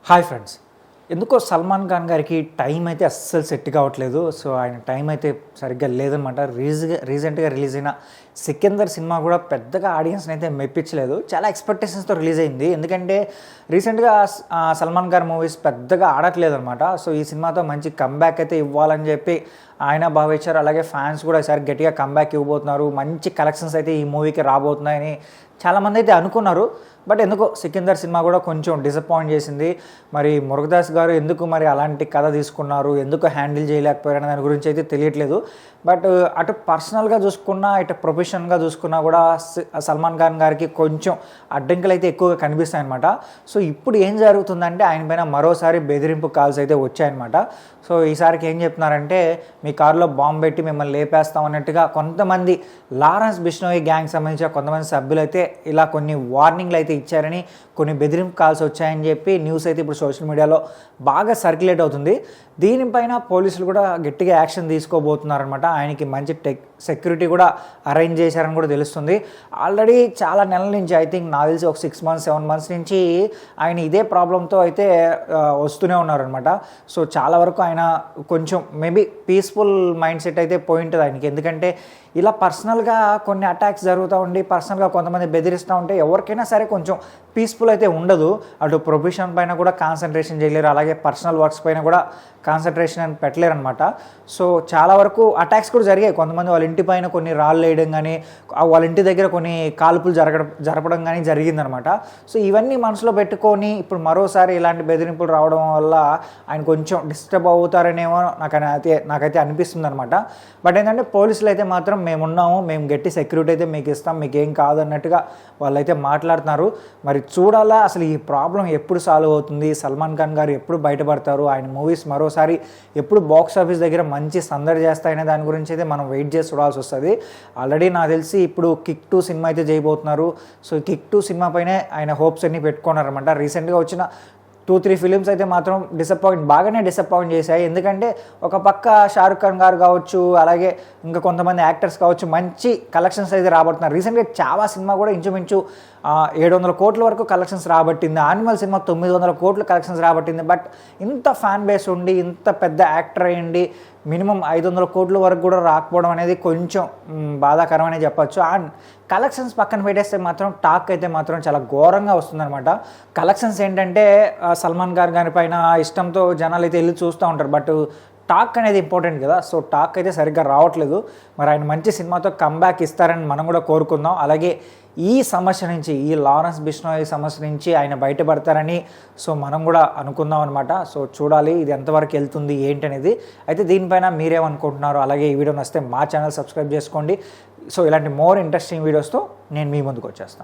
Hi friends. ఎందుకో సల్మాన్ ఖాన్ గారికి time అయితే అస్సలు సెట్ కావట్లేదు. సో ఆయన టైం అయితే సరిగ్గా లేదనమాట. రీసెంట్గా రిలీజ్ అయిన సికిందర్ సినిమా కూడా పెద్దగా ఆడియన్స్ని అయితే మెప్పించలేదు. చాలా ఎక్స్పెక్టేషన్స్తో రిలీజ్ అయింది. ఎందుకంటే రీసెంట్గా సల్మాన్ ఖాన్ మూవీస్ పెద్దగా ఆడట్లేదు అనమాట. సో ఈ సినిమాతో మంచి కంబ్యాక్ అయితే ఇవ్వాలని చెప్పి ఆయన భావించారు. అలాగే ఫ్యాన్స్ కూడా ఈసారి గట్టిగా కంబ్యాక్ ఇవ్వబోతున్నారు. మంచి కలెక్షన్స్ అయితే ఈ మూవీకి రాబోతున్నాయని చాలామంది అయితే అనుకున్నారు. బట్ ఎందుకో సికిందర్ సినిమా కూడా కొంచెం డిసప్పాయింట్ చేసింది. మరి మురుగదాస్ గారు ఎందుకు మరి అలాంటి కథ తీసుకున్నారు, ఎందుకు హ్యాండిల్ చేయలేకపోయారనే దాని గురించి అయితే తెలియట్లేదు. బట్ అటు పర్సనల్గా చూసుకున్నా ఇటు ప్రొఫెషనల్గా చూసుకున్నా కూడా సల్మాన్ ఖాన్ గారికి కొంచెం అడ్డంకులు అయితే ఎక్కువగా కనిపిస్తాయి అనమాట. సో ఇప్పుడు ఏం జరుగుతుందంటే ఆయన పైన మరోసారి బెదిరింపు కాల్స్ అయితే వచ్చాయన్నమాట. సో ఈసారికి ఏం చెప్తున్నారంటే మీ కారులో బాంబు పెట్టి మిమ్మల్ని లేపేస్తాం అన్నట్టుగా కొంతమంది లారెన్స్ బిష్నోయి గ్యాంగ్ సంబంధించిన కొంతమంది సభ్యులు అయితే ఇలా కొన్ని వార్నింగ్లు అయితే ఇచ్చారని, కొన్ని బెదిరింపు కాల్స్ వచ్చాయని చెప్పి న్యూస్ అయితే ఇప్పుడు సోషల్ మీడియాలో బాగా సర్క్యులేట్ అవుతుంది. దీనిపైన పోలీసులు కూడా గట్టిగా యాక్షన్ తీసుకోబోతున్నారనమాట. ఆయనకి మంచి సెక్యూరిటీ కూడా అరేంజ్ చేశారని కూడా తెలుస్తుంది. ఆల్రెడీ చాలా నెలల నుంచి ఐ థింక్ నాకు తెలిసి ఒక 6 months 7 months నుంచి ఆయన ఇదే ప్రాబ్లంతో అయితే వస్తూనే ఉన్నారనమాట. సో చాలా వరకు ఆయన కొంచెం మేబీ పీస్ఫుల్ మైండ్ సెట్ అయితే పోయి ఉంటుంది ఆయనకి. ఎందుకంటే ఇలా పర్సనల్గా కొన్ని అటాక్స్ జరుగుతూ ఉండి పర్సనల్గా కొంతమంది బెదిరిస్తూ ఉంటే ఎవరికైనా సరే కొంచెం పీస్ఫుల్ అయితే ఉండదు. అటు ప్రొఫెషన్ పైన కూడా కాన్సన్ట్రేషన్ చేయలేరు, అలాగే పర్సనల్ వర్క్స్ పైన కూడా కాన్సన్ట్రేషన్ అని పెట్టలేరు అనమాట. సో చాలా వరకు అటాక్స్ కూడా జరిగాయి. కొంతమంది వాళ్ళ ఇంటి పైన కొన్ని రాళ్ళు వేయడం కానీ, వాళ్ళ ఇంటి దగ్గర కొన్ని కాల్పులు జరపడం కానీ జరిగిందనమాట. సో ఇవన్నీ మనసులో పెట్టుకొని ఇప్పుడు మరోసారి ఇలాంటి బెదిరింపులు రావడం వల్ల ఆయన కొంచెం డిస్టర్బ్ అవుతారనేమో నాకైతే అనిపిస్తుంది అనమాట. బట్ ఏంటంటే పోలీసులు అయితే మాత్రం మేమున్నాము, మేము గట్టి సెక్యూరిటీ అయితే మీకు ఇస్తాం, మీకు ఏం కాదు అన్నట్టుగా వాళ్ళైతే మాట్లాడుతున్నారు. మరి చూడాలా అసలు ఈ ప్రాబ్లం ఎప్పుడు సాల్వ్ అవుతుంది, సల్మాన్ ఖాన్ గారు ఎప్పుడు బయటపడతారు, ఆయన మూవీస్ మరోసారి ఎప్పుడు బాక్స్ ఆఫీస్ దగ్గర మంచి సందడి చేస్తాయనే దాని గురించి అయితే మనం వెయిట్ చేసి చూడాల్సి వస్తుంది. ఆల్రెడీ నాకు తెలిసి ఇప్పుడు కిక్ 2 సినిమా అయితే చేయబోతున్నారు. సో కిక్ 2 సినిమా పైనే ఆయన హోప్స్ అన్ని పెట్టుకున్నారనమాట. రీసెంట్గా వచ్చిన 2-3 ఫిలిమ్స్ అయితే మాత్రం బాగానే డిసప్పాయింట్ చేశాయి. ఎందుకంటే ఒక పక్క షారుఖ్ ఖాన్ గారు కావచ్చు, అలాగే ఇంకా కొంతమంది యాక్టర్స్ కావచ్చు మంచి కలెక్షన్స్ అయితే రాబడుతున్నారు. రీసెంట్గా చావా సినిమా కూడా ఇంచుమించు 700 కోట్ల వరకు కలెక్షన్స్ రాబట్టింది. యానిమల్ సినిమా 900 కోట్ల కలెక్షన్స్ రాబట్టింది. బట్ ఇంత ఫ్యాన్ బేస్ ఉండి ఇంత పెద్ద యాక్టర్ అయ్యండి మినిమం 500 కోట్ల వరకు కూడా రాకపోవడం అనేది కొంచెం బాధాకరమనే చెప్పచ్చు. అండ్ కలెక్షన్స్ పక్కన పెట్టేస్తే మాత్రం టాక్ అయితే మాత్రం చాలా ఘోరంగా వస్తుందన్నమాట. కలెక్షన్స్ ఏంటంటే సల్మాన్ గారి పైన ఇష్టంతో జనాలు అయితే వెళ్ళి చూస్తూ ఉంటారు. బట్ టాక్ అనేది ఇంపార్టెంట్ కదా. సో టాక్ అయితే సరిగ్గా రావట్లేదు. మరి ఆయన మంచి సినిమాతో కంబ్యాక్ ఇస్తారని మనం కూడా కోరుకుందాం. అలాగే ఈ సమస్య నుంచి, ఈ లారెన్స్ బిష్నోయి సమస్య నుంచి ఆయన బయటపడతారని సో మనం కూడా అనుకుందాం అనమాట. సో చూడాలి ఇది ఎంతవరకు వెళ్తుంది ఏంటనేది. అయితే దీనిపైన మీరేమనుకుంటున్నారు? అలాగే ఈ వీడియో నచ్చితే మా ఛానల్ సబ్స్క్రైబ్ చేసుకోండి. సో ఇలాంటి మోర్ ఇంట్రెస్టింగ్ వీడియోస్తో నేను మీ ముందుకు వచ్చేస్తాను.